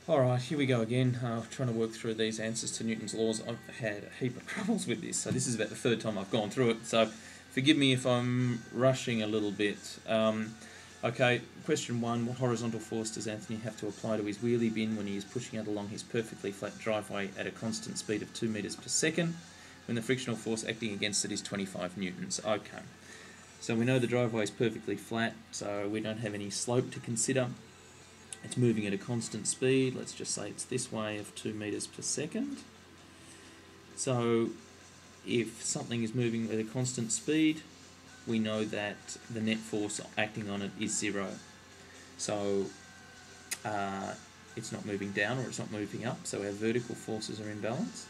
Alright, here we go again, trying to work through these answers to Newton's laws. I've had a heap of troubles with this, so this is about the third time I've gone through it, so forgive me if I'm rushing a little bit. Okay, question 1, what horizontal force does Anthony have to apply to his wheelie bin when he is pushing it along his perfectly flat driveway at a constant speed of 2 metres per second, when the frictional force acting against it is 25 newtons? Okay, so we know the driveway is perfectly flat, so we don't have any slope to consider. It's moving at a constant speed. Let's just say it's this way of 2 metres per second. So if something is moving at a constant speed, we know that the net force acting on it is 0. So it's not moving down or it's not moving up, so our vertical forces are in balance.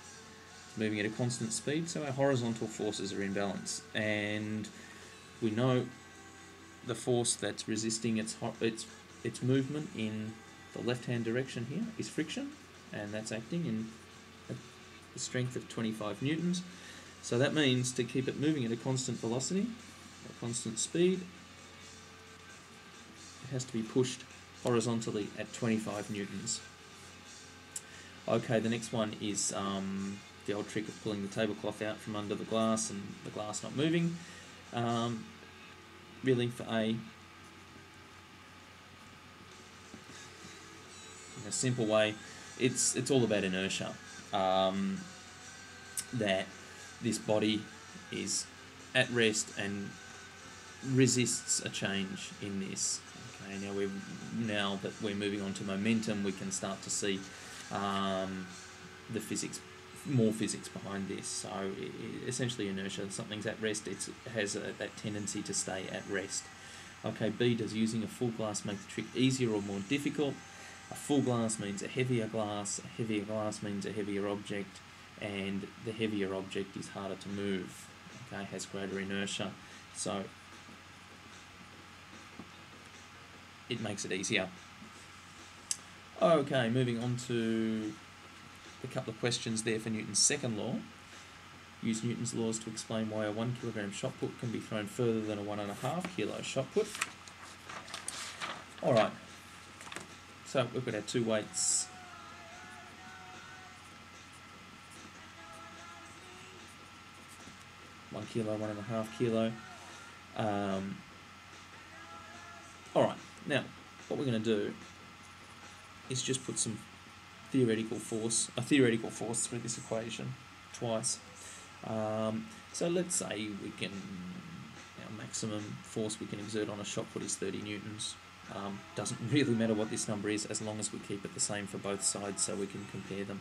It's moving at a constant speed, so our horizontal forces are in balance. And we know the force that's resisting its movement in the left-hand direction here is friction, and that's acting in a strength of 25 newtons. So that means to keep it moving at a constant velocity, a constant speed, it has to be pushed horizontally at 25 newtons. Okay, the next one is the old trick of pulling the tablecloth out from under the glass and the glass not moving. Really, for A, in a simple way, it's all about inertia. That this body is at rest and resists a change in this. Okay, now that we're moving on to momentum, we can start to see the physics, more physics behind this. So essentially, inertia. Something's at rest. It has that tendency to stay at rest. Okay, B, does using a full glass make the trick easier or more difficult? A full glass means a heavier glass means a heavier object, and the heavier object is harder to move, okay, has greater inertia, so it makes it easier. Okay, moving on to a couple of questions there for Newton's second law. Use Newton's laws to explain why a 1 kilogram shot put can be thrown further than a 1.5 kilo shot put. Alright. So we've got our two weights. One kilo, 1.5 kilo. Alright, now what we're going to do is just put some theoretical force through this equation twice. So let's say our maximum force we can exert on a shot put is 30 newtons. Doesn't really matter what this number is as long as we keep it the same for both sides so we can compare them.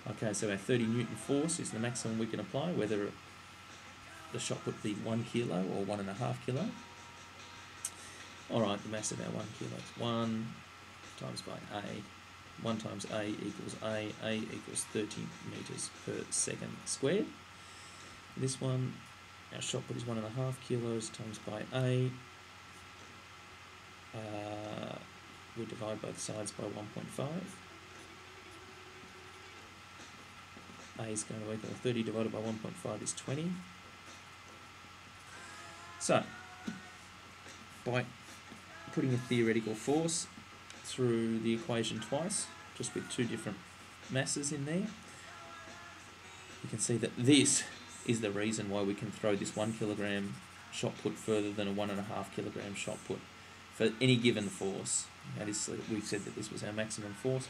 Okay, so our 30 newton force is the maximum we can apply, whether the shot put be 1 kilo or 1.5 kilo. Alright, the mass of our 1 kilo is 1 times by A. 1 times A equals A equals 30 metres per second squared. This one, our shot put is 1.5 kilos times by A. We divide both sides by 1.5. A is going to equal 30 divided by 1.5 is 20. So, by putting a theoretical force through the equation twice, just with two different masses in there, you can see that this is the reason why we can throw this 1 kilogram shot put further than a 1.5 kilogram shot put for any given force. That is, we said that this was our maximum force.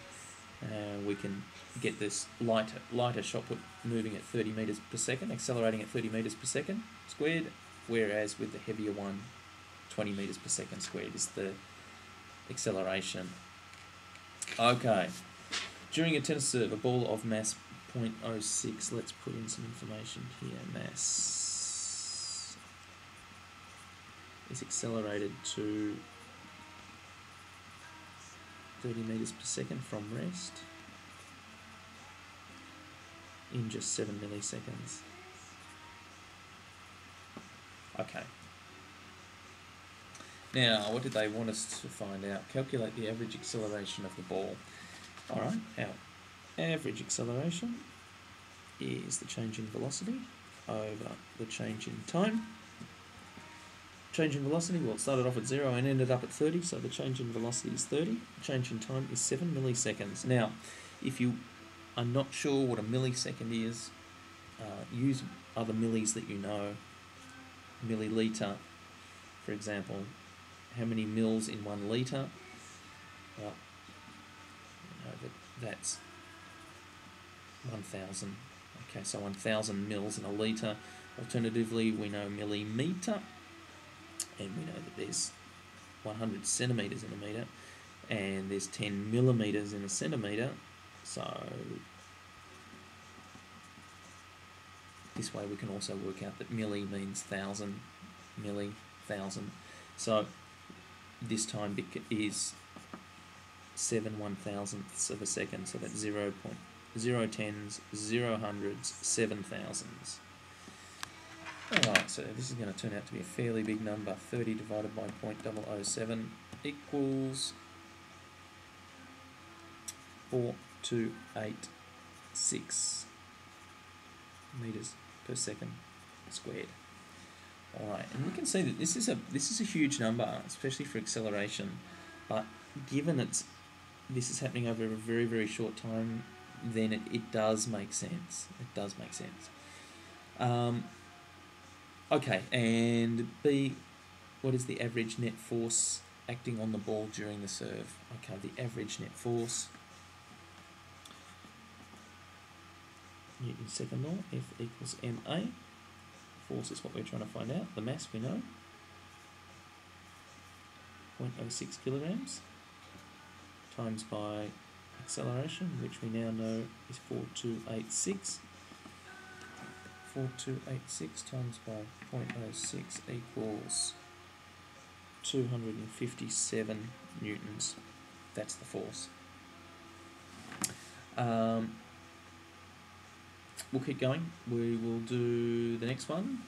We can get this lighter shot put moving at 30 metres per second, accelerating at 30 metres per second squared, whereas with the heavier one, 20 metres per second squared is the acceleration. Okay, during a tennis serve, a ball of mass 0.06, let's put in some information here, mass is accelerated to 30 metres per second from rest in just 7 milliseconds. Okay. Now, what did they want us to find out? Calculate the average acceleration of the ball. Alright, our average acceleration is the change in velocity over the change in time. Change in velocity, well, it started off at 0 and ended up at 30, so the change in velocity is 30. Change in time is 7 milliseconds. Now, if you are not sure what a millisecond is, use other millis that you know. Milliliter, for example. How many mils in 1 litre? Well, you know that's 1,000. Okay, so 1,000 mils in a litre. Alternatively, we know millimetre, and we know that there's 100 centimetres in a metre, and there's 10 millimetres in a centimetre, so this way we can also work out that milli means 1,000, milli, 1,000. So this time bit is 7 1,000ths of a second, so that's 0.0 tens, 0 hundreds, 7,000s. Alright, so this is going to turn out to be a fairly big number. 30 divided by 0.007 equals 4286 meters per second squared. Alright, and we can see that this is a huge number, especially for acceleration, but given this is happening over a very, very short time, then it does make sense. It does make sense. Okay, and B, what is the average net force acting on the ball during the serve? Okay, the average net force, Newton's second law, F equals ma. Force is what we're trying to find out. The mass we know, 0.06 kilograms, times by acceleration, which we now know is 4286. 4286 times by 0.06 equals 257 newtons. That's the force. We'll keep going. We will do the next one,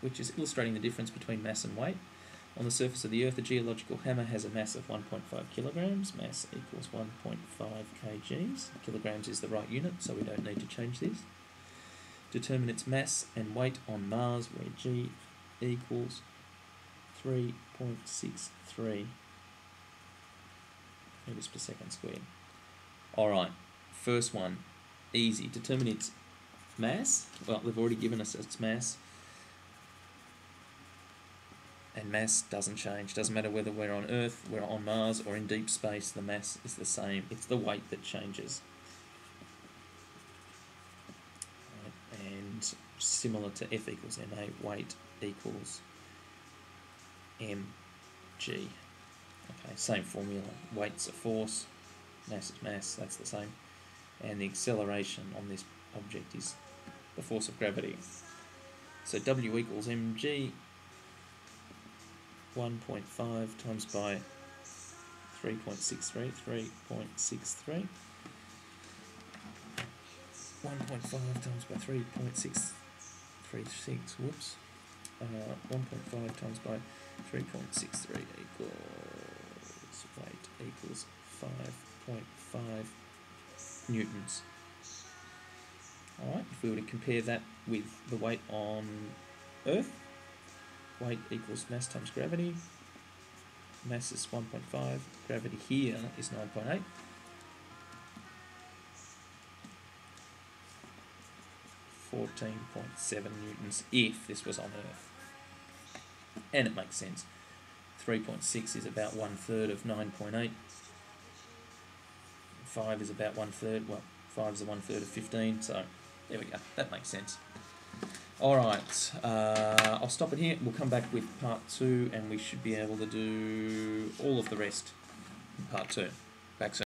which is illustrating the difference between mass and weight. On the surface of the Earth, a geological hammer has a mass of 1.5 kilograms. Mass equals 1.5 kgs. Kilograms is the right unit, so we don't need to change this. Determine its mass and weight on Mars, where G equals 3.63 meters per second squared. Alright, first one, easy. Determine its mass. Well, they've already given us its mass. And mass doesn't change. Doesn't matter whether we're on Earth, we're on Mars, or in deep space, the mass is the same. It's the weight that changes. And similar to F equals ma, weight equals mg. Okay, same formula. Weight's a force, mass is mass, that's the same. And the acceleration on this object is the force of gravity. So W equals mg. 1.5 times by 3.63, 3.63. 1.5 times by 3.636, whoops. 1.5 times by 3.63 equals, weight equals 5.5 newtons. Alright, if we were to compare that with the weight on Earth, weight equals mass times gravity. Mass is 1.5. Gravity here is 9.8. .7 newtons if this was on Earth. And it makes sense. 3.6 is about 1/3 of 9.8. 5 is about 1/3. Well, 5 is a 1/3 of 15. So there we go. That makes sense. Alright, I'll stop it here. We'll come back with part 2 and we should be able to do all of the rest in part 2. Back soon.